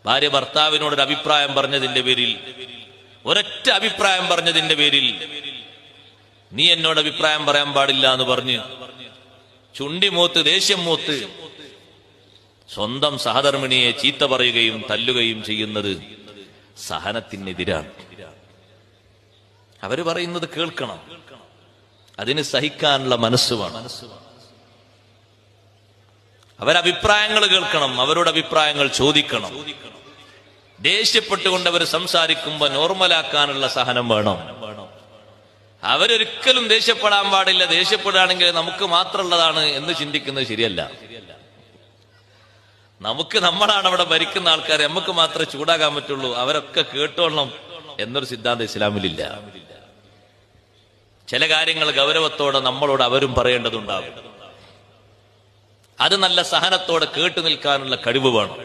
ഭാര്യ ഭർത്താവിനോടൊരു അഭിപ്രായം പറഞ്ഞതിന്റെ പേരിൽ, ഒരൊറ്റ അഭിപ്രായം പറഞ്ഞതിന്റെ പേരിൽ നീ എന്നോട് അഭിപ്രായം പറയാൻ പാടില്ല എന്ന് പറഞ്ഞ് ചുണ്ടി മൂത്ത് ദേഷ്യം മൂത്ത് സ്വന്തം സഹധർമ്മിണിയെ ചീത്ത പറയുകയും തല്ലുകയും ചെയ്യുന്നത് സഹനത്തിനെതിരാണ്. അവര് പറയുന്നത് കേൾക്കണം, അതിന് സഹിക്കാനുള്ള മനസ്സ് വേണം. അവരഭിപ്രായങ്ങൾ കേൾക്കണം, അവരുടെ അഭിപ്രായങ്ങൾ ചോദിക്കണം. ദേഷ്യപ്പെട്ടുകൊണ്ട് അവർ സംസാരിക്കുമ്പോ നോർമലാക്കാനുള്ള സഹനം വേണം. അവരൊരിക്കലും ദേഷ്യപ്പെടാൻ പാടില്ല. ദേഷ്യപ്പെടുകയാണെങ്കിൽ നമുക്ക് മാത്രമുള്ളതാണ് എന്ന് ചിന്തിക്കുന്നത് ശരിയല്ല. നമ്മളാണ് അവിടെ ഭരിക്കുന്ന ആൾക്കാരെ, നമുക്ക് മാത്രമേ ചൂടാകാൻ പറ്റുള്ളൂ, അവരൊക്കെ കേട്ടോളണം എന്നൊരു സിദ്ധാന്തം ഇസ്ലാമിലില്ല. ചില കാര്യങ്ങൾ ഗൗരവത്തോടെ നമ്മളോട് അവരും പറയേണ്ടതുണ്ടാവും. അത് നല്ല സഹനത്തോടെ കേട്ടു നിൽക്കാനുള്ള കഴിവ് വേണം.